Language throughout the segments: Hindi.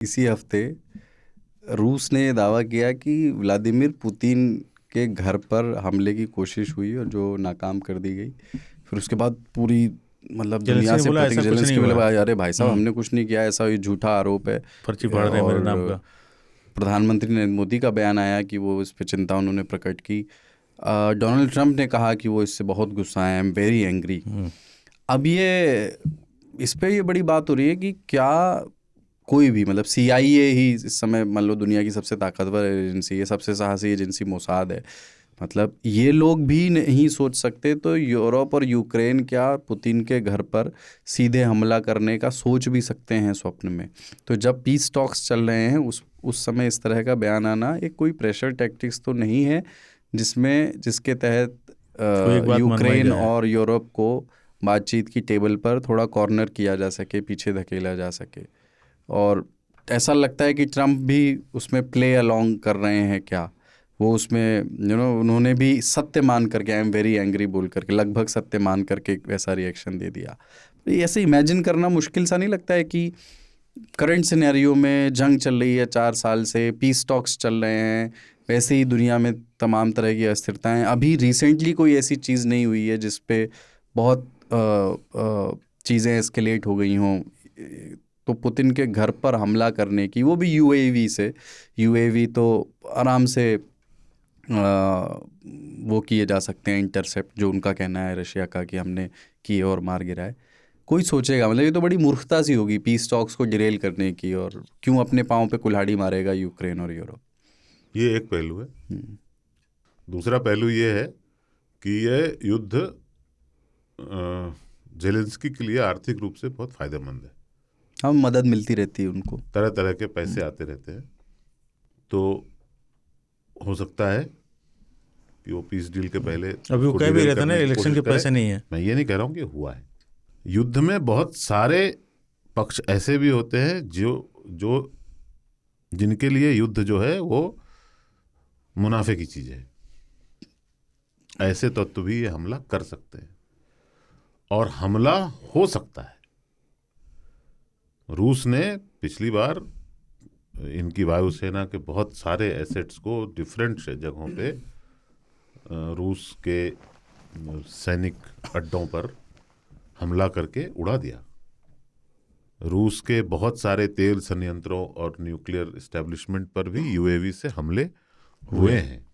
इसी हफ्ते रूस ने दावा किया कि व्लादिमीर पुतिन के घर पर हमले की कोशिश हुई और जो नाकाम कर दी गई। फिर उसके बाद पूरी मतलब जेलेंस्की दुनिया ने से बोला ऐसा कुछ नहीं जेलेंस्की बोले हुआ। अरे भाई साहब हमने कुछ नहीं किया, ऐसा ये झूठा आरोप है। पर्ची फाड़ रहे हैं मेरे नाम और का। प्रधानमंत्री नरेंद्र मोदी का बयान आया कि वो इस पर चिंता उन्होंने प्रकट की। डोनाल्ड ट्रंप ने कहा कि वो इससे बहुत गुस्सा है, आई एम वेरी एंग्री। अब ये इस पे ये बड़ी बात हो रही है कि क्या कोई भी मतलब CIA ही इस समय मान लो दुनिया की सबसे ताकतवर एजेंसी है, सबसे साहसी एजेंसी मोसाद है, मतलब ये लोग भी नहीं सोच सकते तो यूरोप और यूक्रेन क्या पुतिन के घर पर सीधे हमला करने का सोच भी सकते हैं स्वप्न में? तो जब पीस टॉक्स चल रहे हैं उस समय इस तरह का बयान आना एक कोई प्रेशर टैक्टिक्स तो नहीं है जिसके तहत कोई एक बात मनवाई यूक्रेन जाए। और यूरोप को बातचीत की टेबल पर थोड़ा कॉर्नर किया जा सके, पीछे धकेला जा सके। और ऐसा लगता है कि ट्रम्प भी उसमें प्ले अलोंग कर रहे हैं क्या? वो उसमें उन्होंने भी सत्य मान करके आई एम वेरी एंग्री बोल करके लगभग सत्य मान करके वैसा रिएक्शन दे दिया। तो ये ऐसे इमेजिन करना मुश्किल सा नहीं लगता है कि करंट सिनेरियो में जंग चल रही है 4 साल से, पीस टॉक्स चल रहे हैं, वैसे ही दुनिया में तमाम तरह की अस्थिरताएं, अभी रिसेंटली कोई ऐसी चीज़ नहीं हुई है जिस पे बहुत चीज़ें एस्केलेट हो गई हों। तो पुतिन के घर पर हमला करने की, वो भी UAV से, UAV तो आराम से वो किए जा सकते हैं इंटरसेप्ट, जो उनका कहना है रशिया का कि हमने किए और मार गिराए। कोई सोचेगा मतलब ये तो बड़ी मूर्खता सी होगी पीस टॉक्स को डिरेल करने की, और क्यों अपने पाँव पे कुल्हाड़ी मारेगा यूक्रेन और यूरोप। ये एक पहलू है। दूसरा पहलू ये है कि ये युद्ध जेलेंस्की के लिए आर्थिक रूप से बहुत फायदेमंद है। हम मदद मिलती रहती है उनको, तरह तरह के पैसे आते रहते हैं। तो हो सकता है कि वो पीस डील के पहले अभी वो कह भी रहे थे ना इलेक्शन के पैसे नहीं है। मैं ये नहीं कह रहा हूँ कि हुआ है। युद्ध में बहुत सारे पक्ष ऐसे भी होते हैं जो जिनके लिए युद्ध जो है वो मुनाफे की चीज है। ऐसे तत्व भी ये हमला कर सकते हैं और हमला हो सकता है। रूस ने पिछली बार इनकी वायुसेना के बहुत सारे एसेट्स को डिफरेंट जगहों पे रूस के सैनिक अड्डों पर हमला करके उड़ा दिया। रूस के बहुत सारे तेल संयंत्रों और न्यूक्लियर एस्टेब्लिशमेंट पर भी UAV से हमले हुए हैं।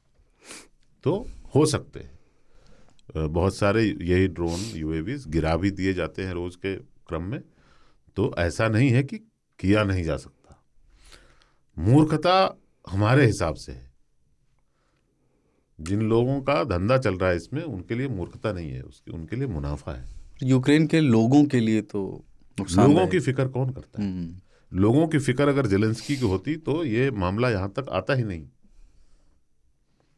तो हो सकते हैं बहुत सारे यही ड्रोन UAVs गिरा भी दिए जाते हैं रोज के क्रम में। तो ऐसा नहीं है कि किया नहीं जा सकता। मूर्खता हमारे हिसाब से है। जिन लोगों का धंधा चल रहा है इसमें, उनके लिए मूर्खता नहीं है, उनके लिए मुनाफा है। यूक्रेन के लोगों के लिए तो नुकसान। लोगों की फिक्र कौन करता है? लोगों की फिक्र अगर जेलेंस्की की होती तो ये मामला यहां तक आता ही नहीं।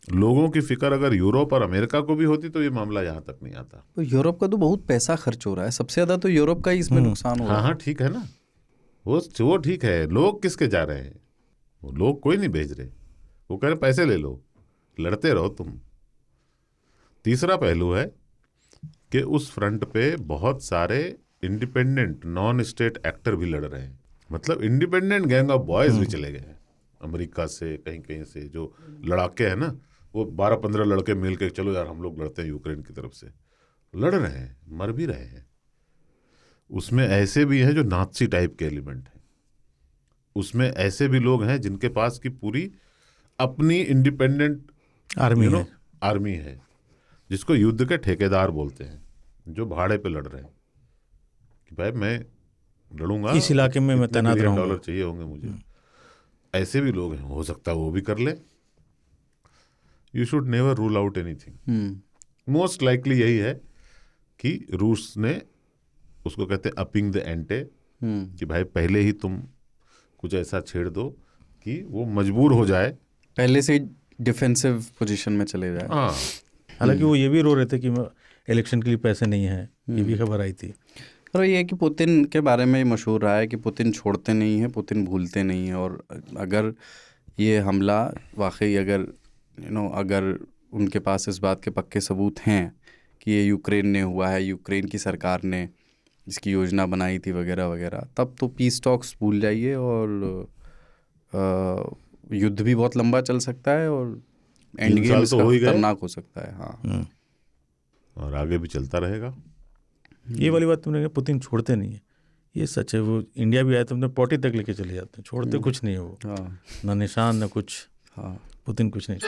लोगों की फिक्र अगर यूरोप और अमेरिका को भी होती तो ये मामला यहां तक नहीं आता। तो यूरोप का तो बहुत पैसा खर्च हो रहा है, सबसे ज्यादा तो यूरोप का ही इसमें नुकसान हो रहा है। हाँ ठीक है ना, वो ठीक है। लोग किसके जा रहे हैं? वो लोग कोई नहीं भेज रहे, वो कह रहे पैसे ले लो, लड़ते रहो तुम। तीसरा पहलू है कि उस फ्रंट पे बहुत सारे इंडिपेंडेंट नॉन स्टेट एक्टर भी लड़ रहे हैं। मतलब इंडिपेंडेंट गैंग ऑफ बॉयज भी चले गए हैं अमेरिका से, कहीं कहीं से जो लड़ाके हैं ना, वो 12-15 लड़के मिल के चलो यार हम लोग लड़ते हैं यूक्रेन की तरफ से। लड़ रहे हैं, मर भी रहे हैं। उसमें ऐसे भी हैं जो नाज़ी टाइप के एलिमेंट हैं। उसमें ऐसे भी लोग हैं जिनके पास की पूरी अपनी इंडिपेंडेंट आर्मी है, जिसको युद्ध के ठेकेदार बोलते हैं, जो भाड़े पे लड़ रहे हैं कि भाई मैं लड़ूंगा, इस इलाके में मैं तैनात रहूंगा, $1 चाहिए होंगे मुझे। ऐसे भी लोग हैं, हो सकता है वो भी कर ले। You should never rule out anything. Most likely यही है कि रूस ने, उसको कहते हैं अपिंग द एंटे, कि भाई पहले ही तुम कुछ ऐसा छेड़ दो कि वो मजबूर हो जाए, पहले से डिफेंसिव पोजीशन में चले जाए। हाँ। हालांकि वो ये भी रो रहे थे कि इलेक्शन के लिए पैसे नहीं है, ये भी खबर आई थी। और ये कि पुतिन के बारे में मशहूर रहा है कि पुतिन छोड़ते नहीं हैं, पुतिन भूलते नहीं हैं। और अगर ये हमला वाकई अगर उनके पास इस बात के पक्के सबूत हैं कि ये यूक्रेन ने हुआ है, यूक्रेन की सरकार ने इसकी योजना बनाई थी वगैरह वगैरह, तब तो पीस टॉक्स भूल जाइए और युद्ध भी बहुत लंबा चल सकता है और एंड 3 गेम साल इसका तो हो ही गए। खतरनाक हो सकता है। हाँ, और आगे भी चलता रहेगा। ये वाली बात तुमने कहा पुतिन छोड़ते नहीं है, ये सच है। वो इंडिया भी आए तो अपने पॉटी तक लेके चले जाते हैं, छोड़ते कुछ नहीं है वो, हाँ, ना निशान ना कुछ। हाँ। पुतिन कुछ नहीं।